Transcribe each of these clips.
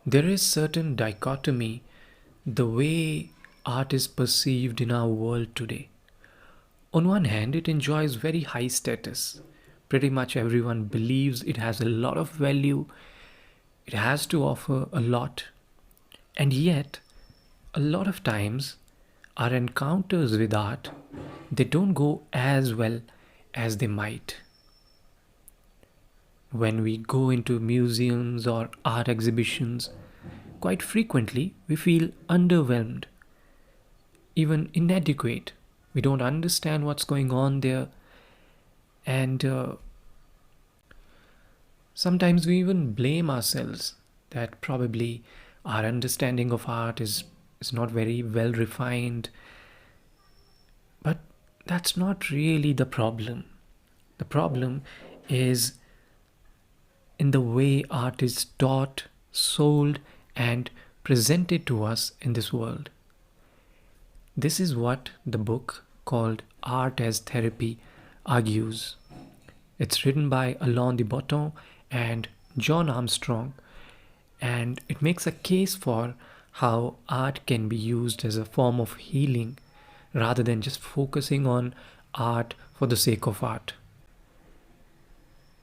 There is certain dichotomy the way art is perceived in our world today. On one hand, it enjoys very high status. Pretty much everyone believes it has a lot of value, it has to offer a lot, and yet, a lot of times, our encounters with art, they don't go as well as they might. When we go into museums or art exhibitions, quite frequently we feel underwhelmed, even inadequate. We don't understand what's going on there, and sometimes we even blame ourselves that probably our understanding of art is not very well refined. But that's not really the problem. The problem is in the way art is taught, sold, and presented to us in this world. This is what the book called Art as Therapy argues. It's written by Alain de Botton and John Armstrong, and it makes a case for how art can be used as a form of healing rather than just focusing on art for the sake of art.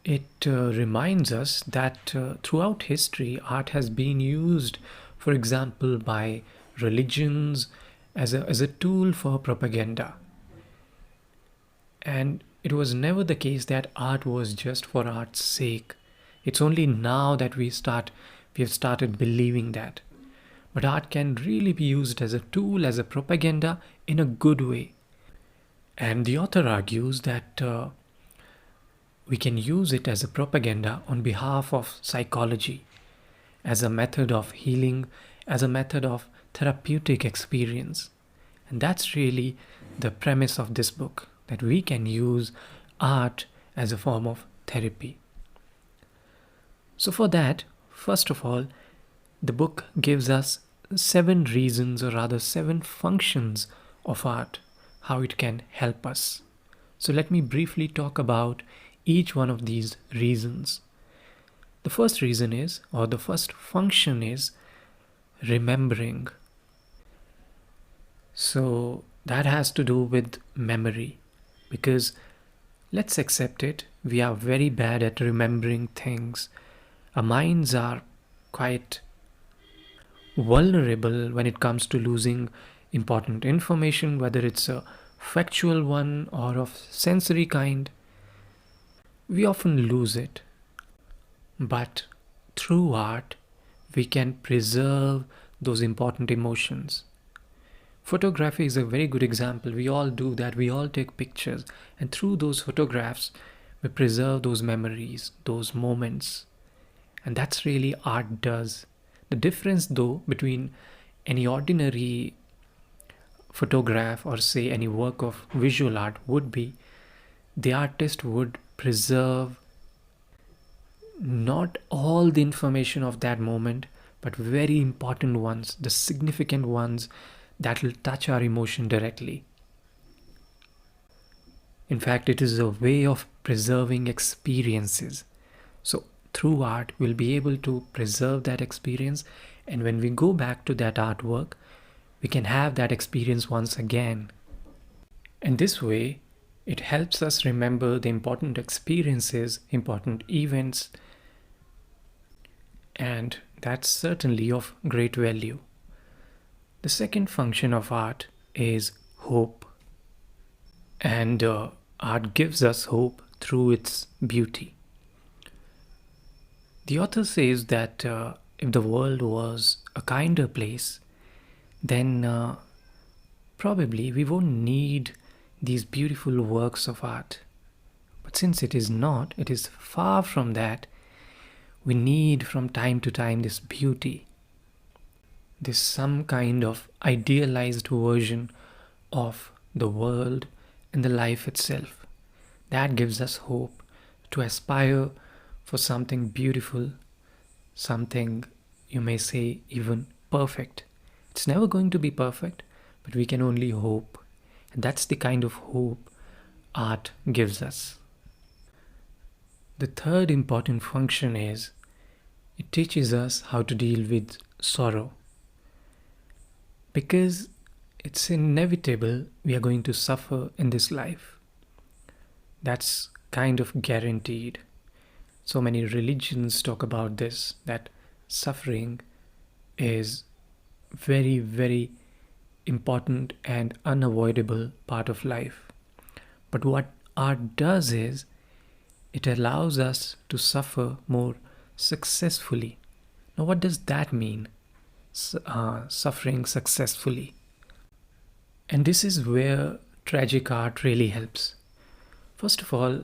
It reminds us that throughout history, art has been used, for example, by religions as a tool for propaganda. And it was never the case that art was just for art's sake. It's only now that we have started believing that. But art can really be used as a tool, as a propaganda in a good way. And the author argues that we can use it as a propaganda on behalf of psychology, as a method of healing, as a method of therapeutic experience. And that's really the premise of this book, that we can use art as a form of therapy. So, for that, first of all, the book gives us 7 reasons, or rather 7 functions of art, how it can help us. So, let me briefly talk about each one of these reasons. The first reason is, or the first function is, remembering. So that has to do with memory, because let's accept it, we are very bad at remembering things. Our minds are quite vulnerable when it comes to losing important information, whether it's a factual one or of sensory kind. We often lose it. But through art, we can preserve those important emotions. Photography is a very good example. We all do that. We all take pictures. And through those photographs, we preserve those memories, those moments. And that's really art does. The difference, though, between any ordinary photograph or, say, any work of visual art would be the artist would preserve not all the information of that moment, but very important ones, the significant ones that will touch our emotion directly. In fact, it is a way of preserving experiences. So, through art, we'll be able to preserve that experience, and when we go back to that artwork, we can have that experience once again. And this way, it helps us remember the important experiences, important events, and that's certainly of great value. The second function of art is hope. And art gives us hope through its beauty. The author says that if the world was a kinder place, then probably we won't need these beautiful works of art. But since it is not, it is far from that, we need from time to time this beauty, this some kind of idealized version of the world and the life itself. That gives us hope to aspire for something beautiful, something you may say even perfect. It's never going to be perfect, but we can only hope. And that's the kind of hope art gives us. The third important function is It teaches us how to deal with sorrow, because it's inevitable we are going to suffer in this life. That's kind of guaranteed. So many religions talk about this, that suffering is very, very important and unavoidable part of life. But what art does is it allows us to suffer more successfully. Now, what does that mean? Suffering successfully. And this is where tragic art really helps. First of all,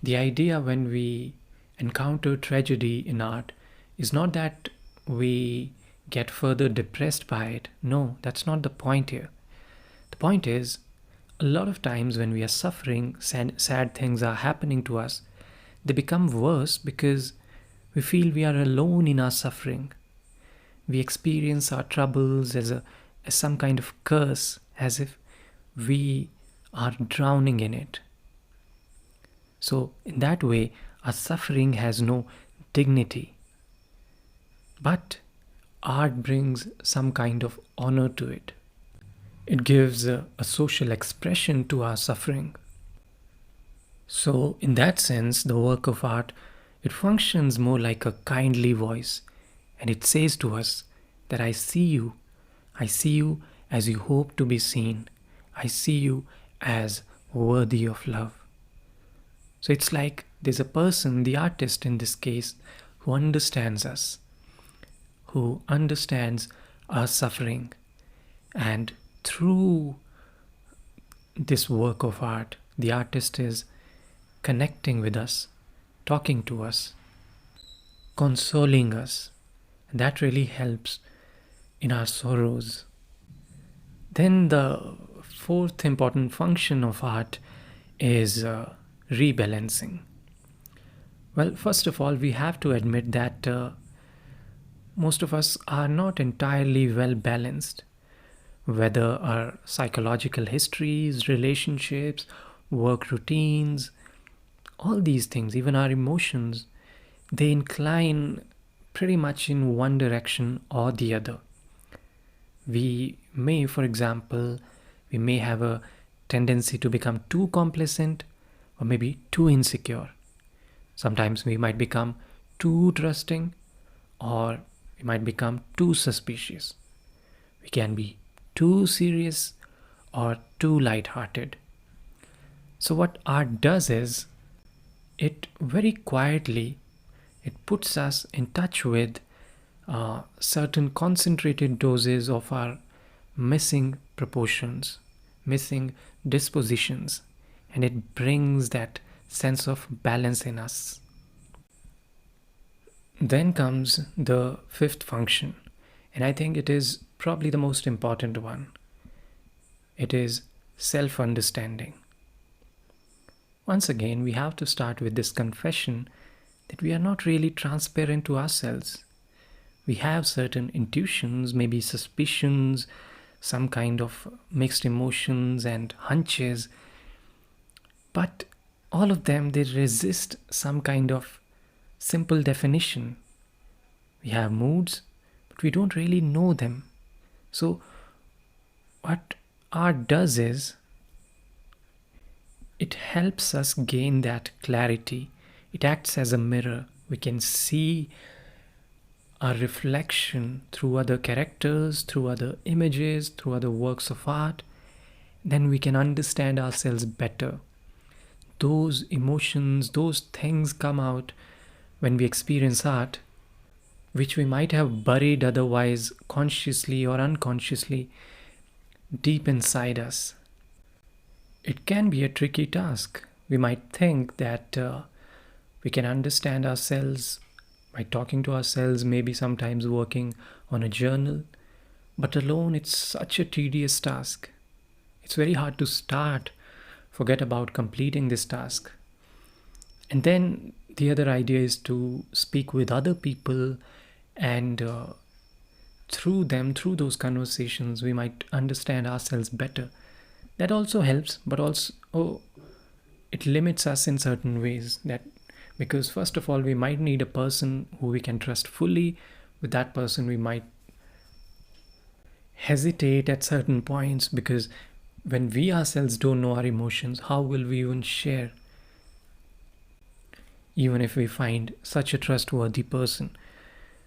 the idea when we encounter tragedy in art is not that we get further depressed by it. No, that's not the point here. The point is, a lot of times when we are suffering, sad things are happening to us, they become worse because we feel we are alone in our suffering. We experience our troubles as some kind of curse, as if we are drowning in it. So, in that way, our suffering has no dignity. But art brings some kind of honor to it. It gives a social expression to our suffering. So, in that sense, the work of art, it functions more like a kindly voice, and it says to us that I see you. I see you as you hope to be seen. I see you as worthy of love. So it's like there's a person, the artist in this case, who understands us, who understands our suffering. And through this work of art, the artist is connecting with us, talking to us, consoling us. And that really helps in our sorrows. Then the fourth important function of art is rebalancing. Well, first of all, we have to admit that most of us are not entirely well balanced, whether our psychological histories, relationships, work routines, all these things, even our emotions, they incline pretty much in one direction or the other. We may, for example, we may have a tendency to become too complacent or maybe too insecure. Sometimes we might become too trusting or we might become too suspicious. We can be too serious or too light-hearted. So what art does is it very quietly it puts us in touch with certain concentrated doses of our missing proportions, missing dispositions, and it brings that sense of balance in us. Then comes the fifth function, and I think it is probably the most important one. It is self-understanding. Once again, we have to start with this confession that we are not really transparent to ourselves. We have certain intuitions, maybe suspicions, some kind of mixed emotions and hunches, but all of them, they resist some kind of simple definition. We have moods, but we don't really know them. So what art does is it helps us gain that clarity. It acts as a mirror. We can see our reflection through other characters, through other images, through other works of art. Then we can understand ourselves better. Those emotions, those things come out when we experience art, which we might have buried otherwise consciously or unconsciously deep inside us. It can be a tricky task. We might think that we can understand ourselves by talking to ourselves, maybe sometimes working on a journal, but alone it's such a tedious task. It's very hard to start, forget about completing this task. And then the other idea is to speak with other people, and through them, through those conversations, we might understand ourselves better. That also helps, but also it limits us in certain ways, that Because first of all, we might need a person who we can trust fully. With that person, we might hesitate at certain points, because when we ourselves don't know our emotions, how will we even share, even if we find such a trustworthy person?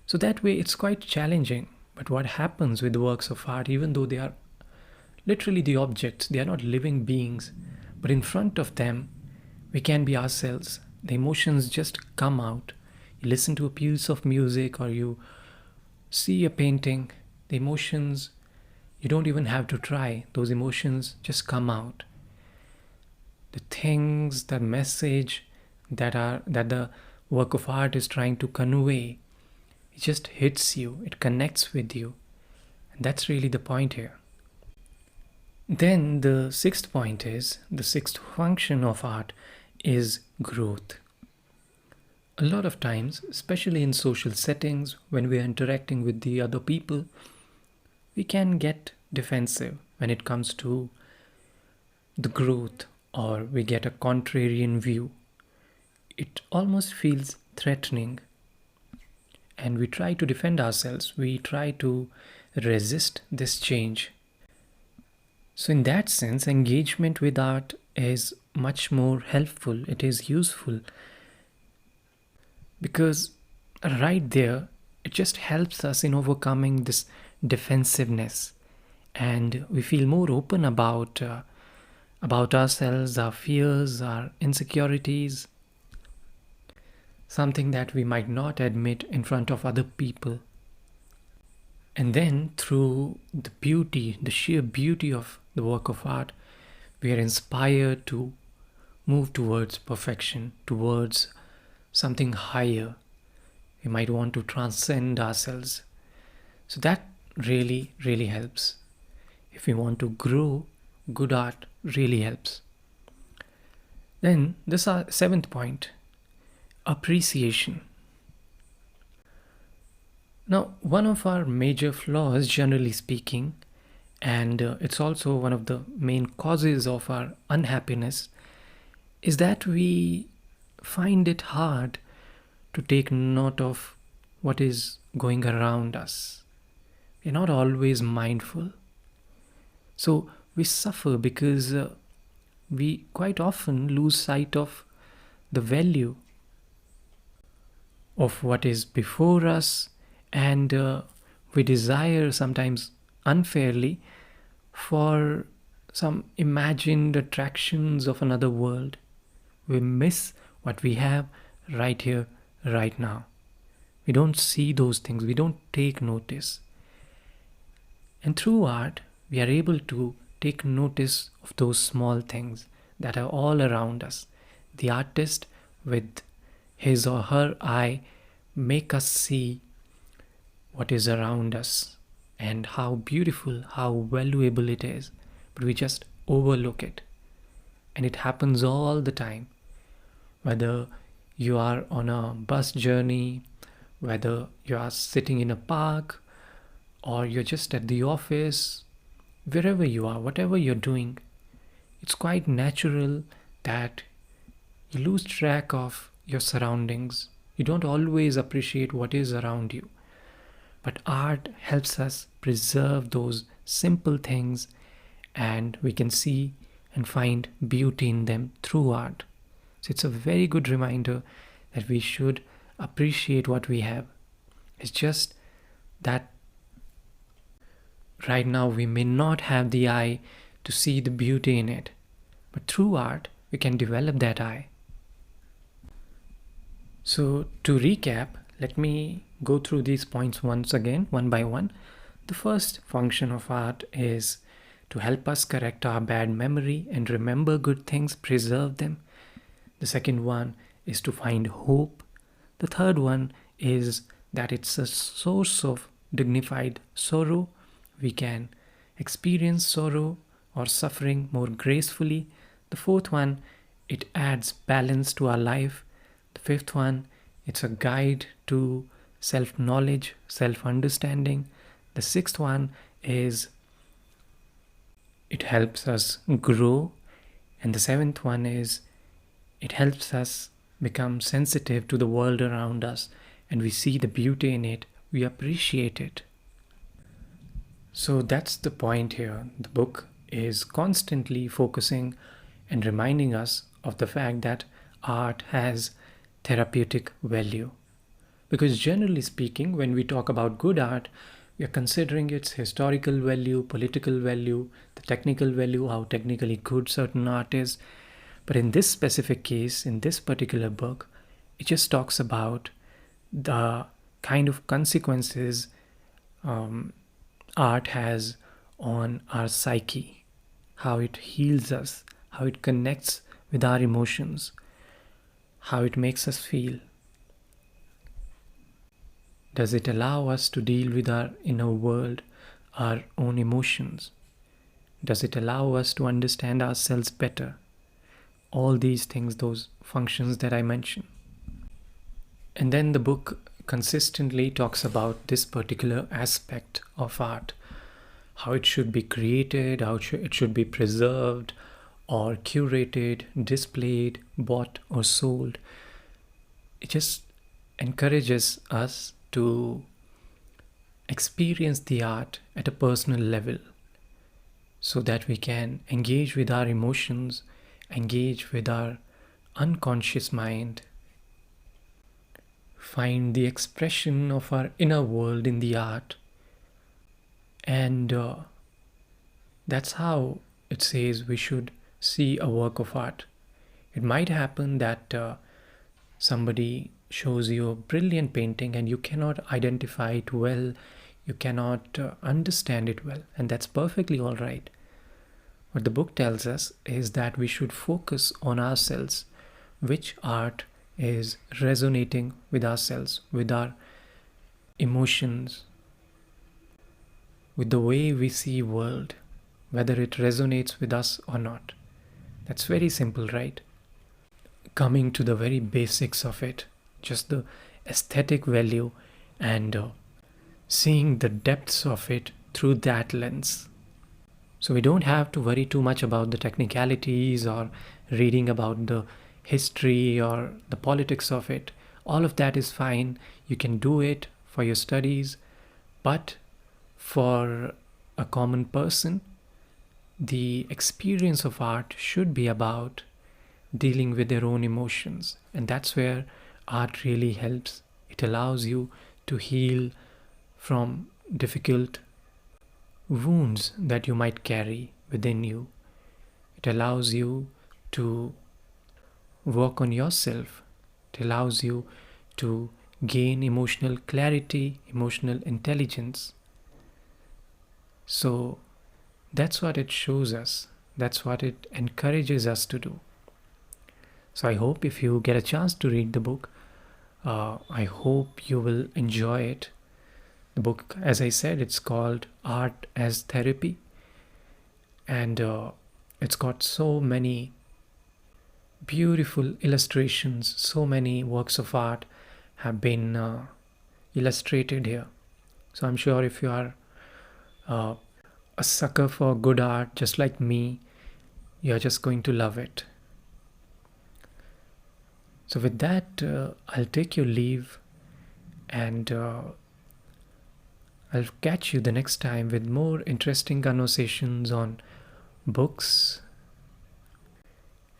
So that way it's quite challenging. But what happens with the works of art, even though they are literally the objects, they are not living beings, but in front of them we can be ourselves. The emotions just come out. You listen to a piece of music or you see a painting, the emotions, you don't even have to try. Those emotions just come out. The things, the message that the work of art is trying to convey, it just hits you, it connects with you. And that's really the point here. Then the sixth point is, the sixth function of art is growth. A lot of times, especially in social settings, when we are interacting with the other people, we can get defensive when it comes to the growth, or we get a contrarian view. It almost feels threatening, and we try to defend ourselves. We try to resist this change. So in that sense, engagement with art is much more helpful. It is useful, because right there, it just helps us in overcoming this defensiveness, and we feel more open about ourselves, our fears, our insecurities, something that we might not admit in front of other people. And then through the beauty, the sheer beauty of the work of art, we are inspired to move towards perfection, towards something higher. We might want to transcend ourselves. So that really, really helps. If we want to grow, good art really helps. Then this seventh point, appreciation. Now, one of our major flaws, generally speaking, and it's also one of the main causes of our unhappiness, is that we find it hard to take note of what is going around us. We're not always mindful. So we suffer because we quite often lose sight of the value of what is before us, and we desire, sometimes unfairly, for some imagined attractions of another world. We miss what we have right here, right now. We don't see those things, we don't take notice. And through art, we are able to take notice of those small things that are all around us. The artist, with his or her eye, make us see what is around us and how beautiful, how valuable it is. But we just overlook it. And it happens all the time. Whether you are on a bus journey, whether you are sitting in a park, or you're just at the office, wherever you are, whatever you're doing, it's quite natural that you lose track of your surroundings. You don't always appreciate what is around you. But art helps us preserve those simple things, and we can see and find beauty in them through art. So it's a very good reminder that we should appreciate what we have. It's just that right now we may not have the eye to see the beauty in it, but through art we can develop that eye. So to recap, let me go through these points once again, one by one. The first function of art is to help us correct our bad memory and remember good things, preserve them. The second one is to find hope. The third one is that it's a source of dignified sorrow. We can experience sorrow or suffering more gracefully. The fourth one, it adds balance to our life. The fifth one, it's a guide to self-knowledge, self-understanding. The sixth one is it helps us grow. And the seventh one is it helps us become sensitive to the world around us, and we see the beauty in it, we appreciate it. So that's the point here. The book is constantly focusing and reminding us of the fact that art has therapeutic value. Because generally speaking, when we talk about good art, we are considering its historical value, political value, the technical value, how technically good certain art is. But in this specific case, in this particular book, it just talks about the kind of consequences art has on our psyche, how it heals us, how it connects with our emotions, how it makes us feel. Does it allow us to deal with our inner world, our own emotions? Does it allow us to understand ourselves better? All these things, those functions that I mentioned. And then the book consistently talks about this particular aspect of art, how it should be created, how it should be preserved or curated, displayed, bought or sold. It just encourages us to experience the art at a personal level so that we can engage with our emotions, engage with our unconscious mind, find the expression of our inner world in the art. And that's how it says we should see a work of art. It might happen that somebody shows you a brilliant painting and you cannot identify it well, you cannot understand it well, and that's perfectly all right. What the book tells us is that we should focus on ourselves, which art is resonating with ourselves, with our emotions, with the way we see world, whether it resonates with us or not. That's very simple, right? Coming to the very basics of it, just the aesthetic value and seeing the depths of it through that lens. So we don't have to worry too much about the technicalities or reading about the history or the politics of it. All of that is fine. You can do it for your studies, but for a common person, the experience of art should be about dealing with their own emotions, and that's where art really helps. It allows you to heal from difficult wounds that you might carry within you. It allows you to work on yourself. It allows you to gain emotional clarity, emotional intelligence. So that's what it shows us. That's what it encourages us to do. So I hope if you get a chance to read the book, I hope you will enjoy it. The book, as I said, it's called Art as Therapy. And it's got so many beautiful illustrations. So many works of art have been illustrated here. So I'm sure if you are a sucker for good art, just like me, you're just going to love it. So with that, I'll take your leave, and I'll catch you the next time with more interesting conversations on books.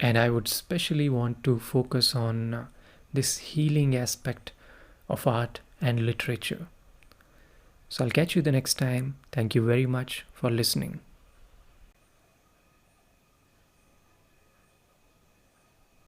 And I would especially want to focus on this healing aspect of art and literature. So I'll catch you the next time. Thank you very much for listening.